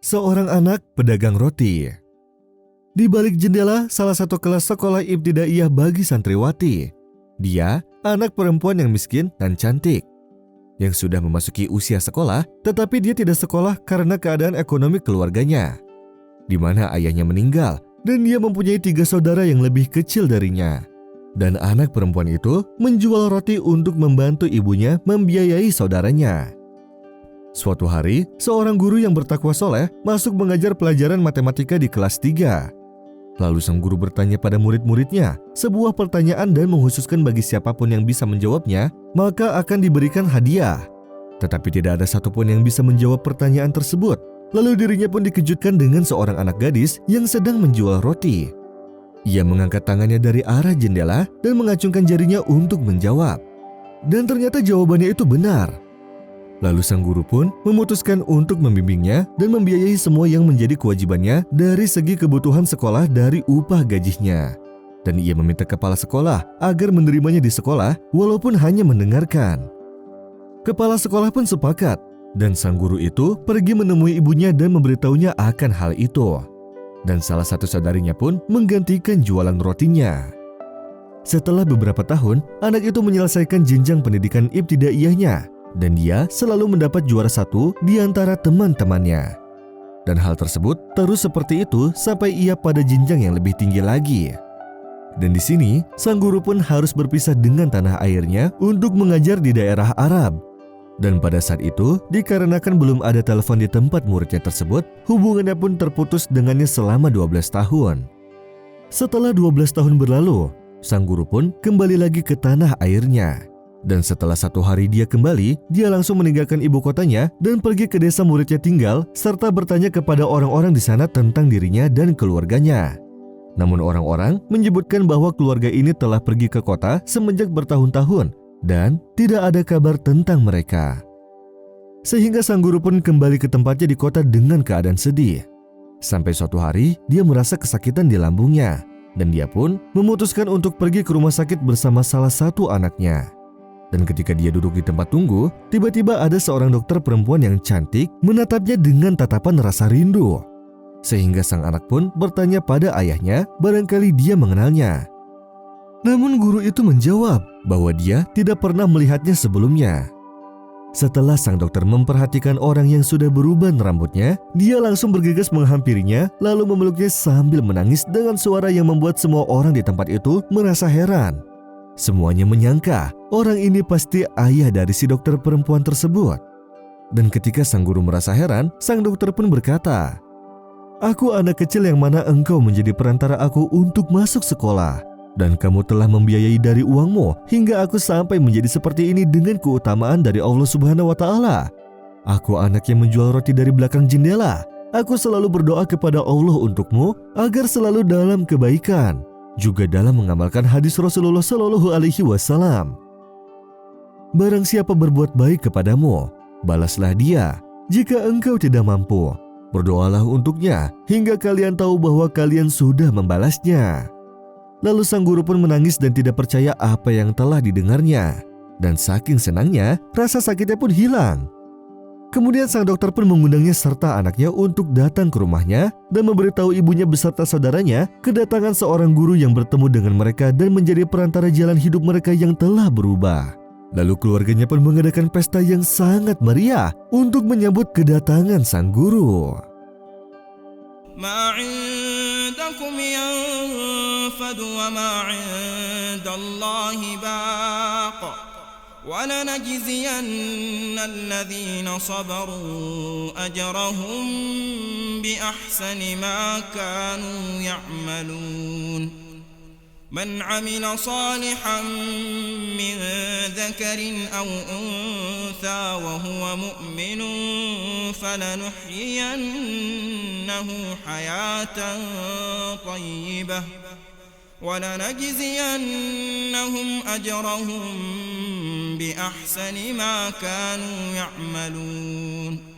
Seorang anak pedagang roti. Di balik jendela salah satu kelas sekolah ibtidaiyah bagi santriwati. Dia anak perempuan yang miskin dan cantik, yang sudah memasuki usia sekolah, tetapi dia tidak sekolah karena keadaan ekonomi keluarganya, di mana ayahnya meninggal dan dia mempunyai 3 saudara yang lebih kecil darinya. Dan anak perempuan itu menjual roti untuk membantu ibunya membiayai saudaranya. Suatu hari, seorang guru yang bertakwa soleh masuk mengajar pelajaran matematika di kelas 3. Lalu sang guru bertanya pada murid-muridnya sebuah pertanyaan dan menghususkan bagi siapapun yang bisa menjawabnya, maka akan diberikan hadiah. Tetapi tidak ada satupun yang bisa menjawab pertanyaan tersebut. Lalu dirinya pun dikejutkan dengan seorang anak gadis yang sedang menjual roti. Ia mengangkat tangannya dari arah jendela dan mengacungkan jarinya untuk menjawab. Dan ternyata jawabannya itu benar. Lalu sang guru pun memutuskan untuk membimbingnya dan membiayai semua yang menjadi kewajibannya dari segi kebutuhan sekolah dari upah gajinya. Dan ia meminta kepala sekolah agar menerimanya di sekolah walaupun hanya mendengarkan. Kepala sekolah pun sepakat dan sang guru itu pergi menemui ibunya dan memberitahunya akan hal itu. Dan salah satu saudarinya pun menggantikan jualan rotinya. Setelah beberapa tahun, anak itu menyelesaikan jenjang pendidikan ibtidaiyahnya. Dan dia selalu mendapat juara 1 di antara teman-temannya. Dan hal tersebut terus seperti itu sampai ia pada jenjang yang lebih tinggi lagi. Dan di sini, sang guru pun harus berpisah dengan tanah airnya untuk mengajar di daerah Arab. Dan pada saat itu, dikarenakan belum ada telepon di tempat muridnya tersebut, hubungannya pun terputus dengannya selama 12 tahun. Setelah 12 tahun berlalu, sang guru pun kembali lagi ke tanah airnya. Dan setelah 1 hari dia kembali, dia langsung meninggalkan ibu kotanya dan pergi ke desa muridnya tinggal serta bertanya kepada orang-orang di sana tentang dirinya dan keluarganya. Namun orang-orang menyebutkan bahwa keluarga ini telah pergi ke kota semenjak bertahun-tahun dan tidak ada kabar tentang mereka. Sehingga sang guru pun kembali ke tempatnya di kota dengan keadaan sedih. Sampai suatu hari dia merasa kesakitan di lambungnya dan dia pun memutuskan untuk pergi ke rumah sakit bersama salah satu anaknya. Dan ketika dia duduk di tempat tunggu, tiba-tiba ada seorang dokter perempuan yang cantik menatapnya dengan tatapan rasa rindu. Sehingga sang anak pun bertanya pada ayahnya, barangkali dia mengenalnya. Namun guru itu menjawab bahwa dia tidak pernah melihatnya sebelumnya. Setelah sang dokter memperhatikan orang yang sudah beruban rambutnya, dia langsung bergegas menghampirinya lalu memeluknya sambil menangis dengan suara yang membuat semua orang di tempat itu merasa heran. Semuanya menyangka orang ini pasti ayah dari si dokter perempuan tersebut. Dan ketika sang guru merasa heran, sang dokter pun berkata, "Aku anak kecil yang mana engkau menjadi perantara aku untuk masuk sekolah. Dan kamu telah membiayai dari uangmu hingga aku sampai menjadi seperti ini dengan keutamaan dari Allah Subhanahu wa Ta'ala. Aku anak yang menjual roti dari belakang jendela. Aku selalu berdoa kepada Allah untukmu agar selalu dalam kebaikan. Juga dalam mengamalkan hadis Rasulullah Shallallahu Alaihi Wasallam. Barang siapa berbuat baik kepadamu, balaslah dia. Jika engkau tidak mampu, berdoalah untuknya hingga kalian tahu bahwa kalian sudah membalasnya." Lalu sang guru pun menangis dan tidak percaya apa yang telah didengarnya. Dan saking senangnya, rasa sakitnya pun hilang. Kemudian sang dokter pun mengundangnya serta anaknya untuk datang ke rumahnya dan memberitahu ibunya beserta saudaranya kedatangan seorang guru yang bertemu dengan mereka dan menjadi perantara jalan hidup mereka yang telah berubah. Lalu keluarganya pun mengadakan pesta yang sangat meriah untuk menyambut kedatangan sang guru. Ma 'indakum yanfad wa ma 'indallahi baq. وَلَنَجْزِيَنَّ الَّذِينَ صَبَرُوا أَجْرَهُمْ بِأَحْسَنِ مَا كَانُوا يَعْمَلُونَ مَنْ عَمِلَ صَالِحًا مِنْ ذَكَرٍ أَوْ أُنْثَى وَهُوَ مُؤْمِنٌ فَلَنُحْيِيَنَّهُ حَيَاةً طَيِّبَةً وَلَنَجْزِيَنَّهُمْ أَجْرَهُمْ بِأَحْسَنِ مَا كَانُوا يَعْمَلُونَ